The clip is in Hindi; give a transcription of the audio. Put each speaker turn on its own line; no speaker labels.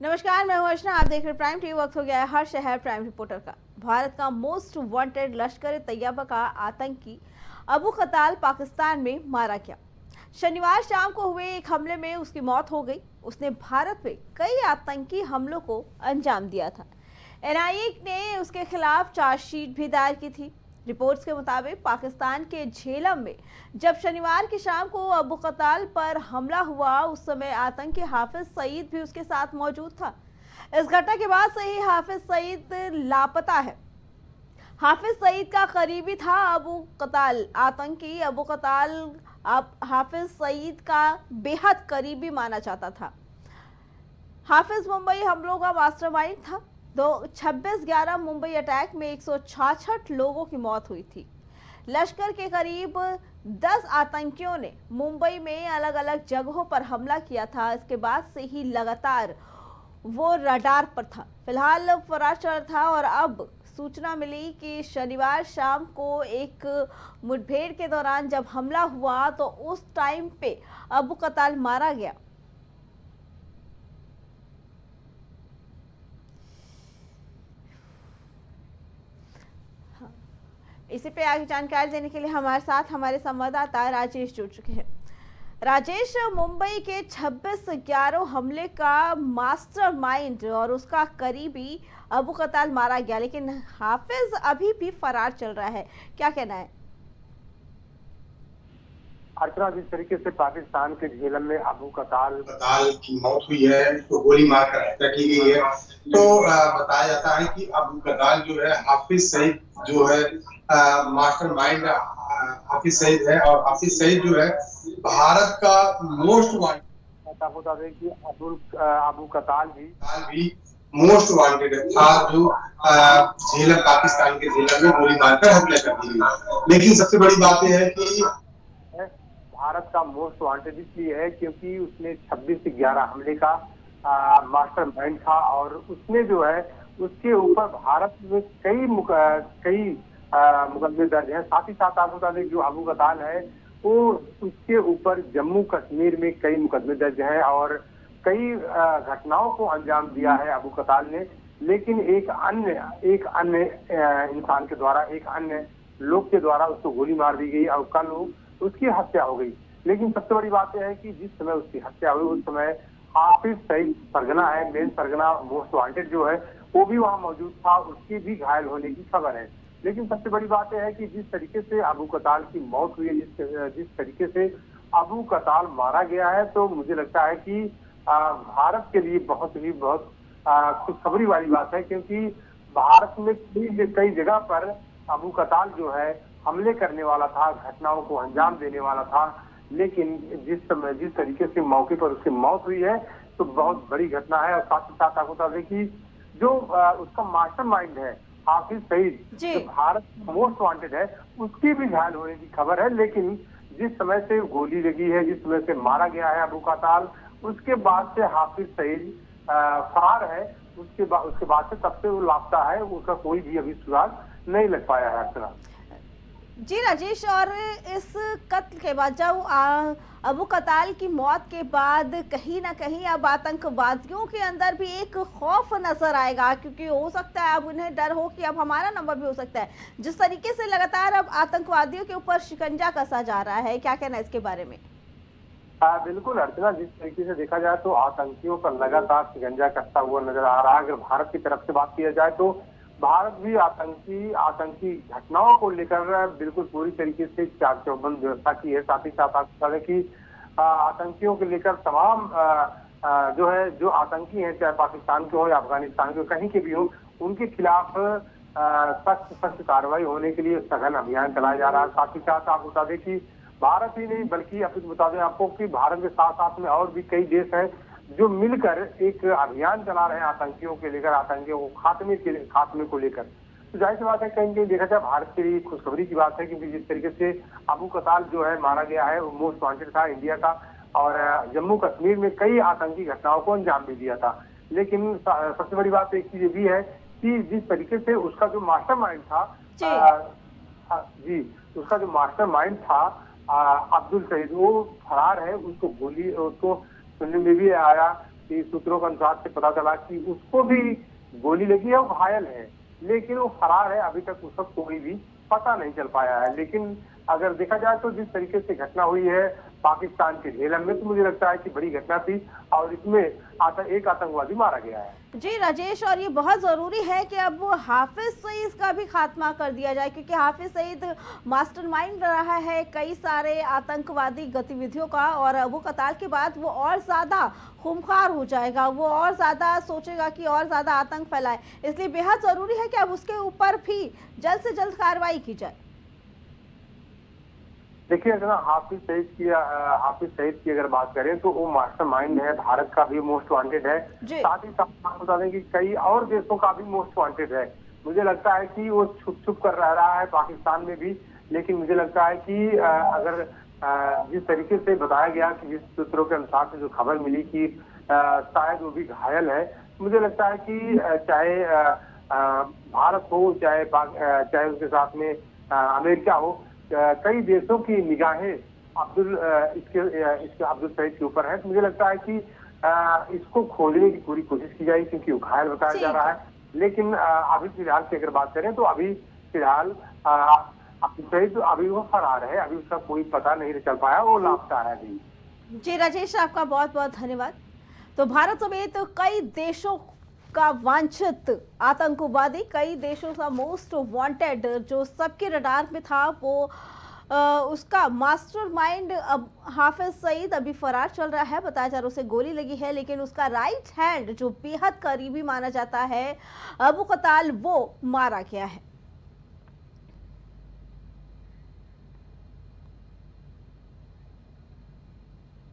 नमस्कार, मैं हूं अर्चना। आप देख रहे प्राइम टीवी। वक्त हो गया है हर शहर प्राइम रिपोर्टर का। भारत का मोस्ट वांटेड लश्कर तैयबा का आतंकी अबू कताल पाकिस्तान में मारा गया। शनिवार शाम को हुए एक हमले में उसकी मौत हो गई। उसने भारत में कई आतंकी हमलों को अंजाम दिया था। एनआईए ने उसके खिलाफ चार्जशीट भी दायर की थी। रिपोर्ट्स के मुताबिक पाकिस्तान के झेलम में जब शनिवार की शाम को अबू कताल पर हमला हुआ, उस समय आतंकी हाफिज सईद भी उसके साथ मौजूद था। इस घटना के बाद से ही हाफिज सईद लापता है। हाफिज सईद का करीबी था अबू कताल। आतंकी अबू कताल हाफिज सईद का बेहद करीबी माना जाता था। हाफिज मुंबई हमलों का मास्टरमाइंड था। 26/11 मुंबई अटैक में 166 लोगों की मौत हुई थी। लश्कर के करीब 10 आतंकियों ने मुंबई में अलग अलग जगहों पर हमला किया था। इसके बाद से ही लगातार वो रडार पर था। फिलहाल फरार चल था और अब सूचना मिली कि शनिवार शाम को एक मुठभेड़ के दौरान जब हमला हुआ तो उस टाइम पे अबू कताल मारा गया। इसी पे आगे जानकारी देने के लिए हमारे साथ हमारे संवाददाता राजेश जुड़ चुके हैं। राजेश, मुंबई के 26/11 हमले का मास्टरमाइंड और उसका करीबी अबू कताल मारा गया, लेकिन हाफिज अभी भी फरार चल रहा है, क्या कहना है?
अर्चना, जिस तरीके से पाकिस्तान के झेलम में अबू कताल की मौत हुई है, तो गोली मारकर हत्या की गई है, तो बताया जाता है कि अबू कताल जो है हाफिज सईद जो है मास्टरमाइंड हाफिज सईद है। और हाफिज सईद जो है भारत का मोस्ट वांटेड, आपको बता दें कि अबू कताल भी मोस्ट वांटेड था, जो झेलम पाकिस्तान के झेलम में गोली मारकर हत्या कर दी गई। लेकिन सबसे बड़ी बात यह है कि भारत का मोस्ट वांटेड इसलिए है क्योंकि उसने 26/11 हमले का मास्टरमाइंड था, और उसने जो है उसके ऊपर भारत में कई मुकदमे दर्ज हैं। साथ ही साथ आपको बता दें जो अबू कताल है वो उसके ऊपर जम्मू कश्मीर में कई मुकदमे दर्ज हैं और कई घटनाओं को अंजाम दिया है अबू कताल ने। लेकिन एक अन्य इंसान के द्वारा, एक अन्य लोग के द्वारा उसको गोली मार दी गई और कल उसकी हत्या हो गई। लेकिन सबसे बड़ी बात यह है कि जिस समय उसकी हत्या हुई उस समय हाफिज सईद सरगना है, मेन सरगना मोस्ट वांटेड जो है, वो भी वहां मौजूद था। उसकी भी घायल होने की खबर है। लेकिन सबसे बड़ी बात यह है कि जिस तरीके से अबू कताल की मौत हुई है, जिस तरीके से अबू कताल मारा गया है, तो मुझे लगता है कि भारत के लिए बहुत खुशखबरी वाली बात है, क्योंकि भारत में कई जगह पर अबू कताल जो है हमले करने वाला था, घटनाओं को अंजाम देने वाला था। लेकिन जिस तरीके से मौके पर उसकी मौत हुई है, तो बहुत बड़ी घटना है। और साथ ही साथ आपको बता दें कि जो उसका मास्टरमाइंड है हाफिज सईद, जो भारत मोस्ट वांटेड है, उसकी भी घायल होने की खबर है। लेकिन जिस समय से गोली लगी है, जिस समय से मारा गया है अबू कताल, उसके बाद से हाफिज सईद फरार है। उसके बाद से तब से वो लापता है, उसका कोई भी अभी सुराग नहीं लग पाया है। अर्चना
जी राजेश, और इस कत्ल के बाद जब अबू कताल की मौत के बाद कहीं ना कहीं अब आतंकवादियों के अंदर भी एक खौफ नजर आएगा, क्योंकि हो सकता है अब उन्हें डर हो कि अब हमारा नंबर भी हो सकता है। जिस तरीके से लगातार अब आतंकवादियों के ऊपर शिकंजा कसा जा रहा है, क्या कहना है इसके बारे में?
बिल्कुल अर्चना, जिस तरीके से देखा जाए तो आतंकियों का लगातार शिकंजा कसता हुआ नजर आ रहा है। अगर भारत की तरफ से बात किया जाए तो भारत भी आतंकी घटनाओं को लेकर बिल्कुल पूरी तरीके से चाक चौबंद व्यवस्था की है। साथ ही साथ आपको बता दें कि आतंकियों को लेकर तमाम जो आतंकी हैं, चाहे पाकिस्तान के हो या अफगानिस्तान के, कहीं के भी हो, उनके खिलाफ सख्त कार्रवाई होने के लिए सघन अभियान चलाया जा रहा है। साथ ही साथ आप बता दें कि भारत ही नहीं बल्कि बता दें आपको कि भारत के साथ साथ में और भी कई देश हैं जो मिलकर एक अभियान चला रहे हैं आतंकियों के लेकर, आतंकियों को खात्मे को लेकर। तो जाहिर सी बात है, कहीं कहीं देखा जाए भारत के लिए खुशखबरी की बात है, क्योंकि जिस तरीके से अबू कताल जो है मारा गया है, वो मोस्ट वांटेड था इंडिया का, और जम्मू कश्मीर में कई आतंकी घटनाओं को अंजाम भी दिया था। लेकिन सबसे बड़ी बात एक चीज ये भी है कि जिस तरीके से उसका जो मास्टरमाइंड था उसका जो मास्टरमाइंड था अब्दुल सईद, वो फरार है। उसको सुनने में भी आया कि सूत्रों के अनुसार से पता चला कि उसको भी गोली लगी है, वो घायल है, लेकिन वो फरार है। अभी तक उसका कोई भी पता नहीं चल पाया है। लेकिन अगर देखा जाए तो जिस तरीके से घटना हुई है पाकिस्तान के झेलम में, तो मुझे लगता है कि बड़ी घटना थी और इसमें एक आतंकवादी मारा गया है।
जी राजेश, और ये बहुत ज़रूरी है कि अब हाफिज सईद का भी खात्मा कर दिया जाए, क्योंकि हाफिज सईद मास्टरमाइंड रहा है कई सारे आतंकवादी गतिविधियों का, और अबू कताल के बाद वो और ज़्यादा खूंखार हो जाएगा, वो और ज़्यादा सोचेगा कि और ज़्यादा आतंक फैलाए। इसलिए बेहद ज़रूरी है कि अब उसके ऊपर भी जल्द से जल्द कार्रवाई की जाए।
देखिए, अगर हाफिज सईद की अगर बात करें तो वो मास्टरमाइंड है, भारत का भी मोस्ट वांटेड है। साथ ही साथ आपको बता दें कि कई और देशों का भी मोस्ट वांटेड है। मुझे लगता है कि वो छुप छुप कर रह रहा है पाकिस्तान में भी, लेकिन मुझे लगता है कि अगर जिस तरीके से बताया गया कि जिस सूत्रों के अनुसार से जो खबर मिली कि शायद वो भी घायल है, मुझे लगता है कि चाहे भारत हो, चाहे उसके साथ में अमेरिका हो, कई देशों की निगाहें इसके अब्दुल सईद के ऊपर है। तो मुझे लगता है कि इसको खोजने की पूरी कोशिश की जाएगी, क्योंकि वो घायल बताया जा रहा है। लेकिन अभी फिलहाल की अगर बात करें तो अभी फिलहाल अब्दुल सईद अभी वो फरार है, अभी उसका कोई पता नहीं चल पाया, वो लापता है अभी।
जी राजेश, आपका बहुत बहुत धन्यवाद। तो भारत समेत कई देशों का वांछित आतंकवादी, कई देशों का मोस्ट वांटेड जो सबके रडार में था, वो उसका मास्टरमाइंड अब हाफिज सईद अभी फरार चल रहा है। बताया जा रहा है उसे गोली लगी है, लेकिन उसका राइट हैंड जो बेहद करीबी माना जाता है अबू कताल, वो मारा गया है।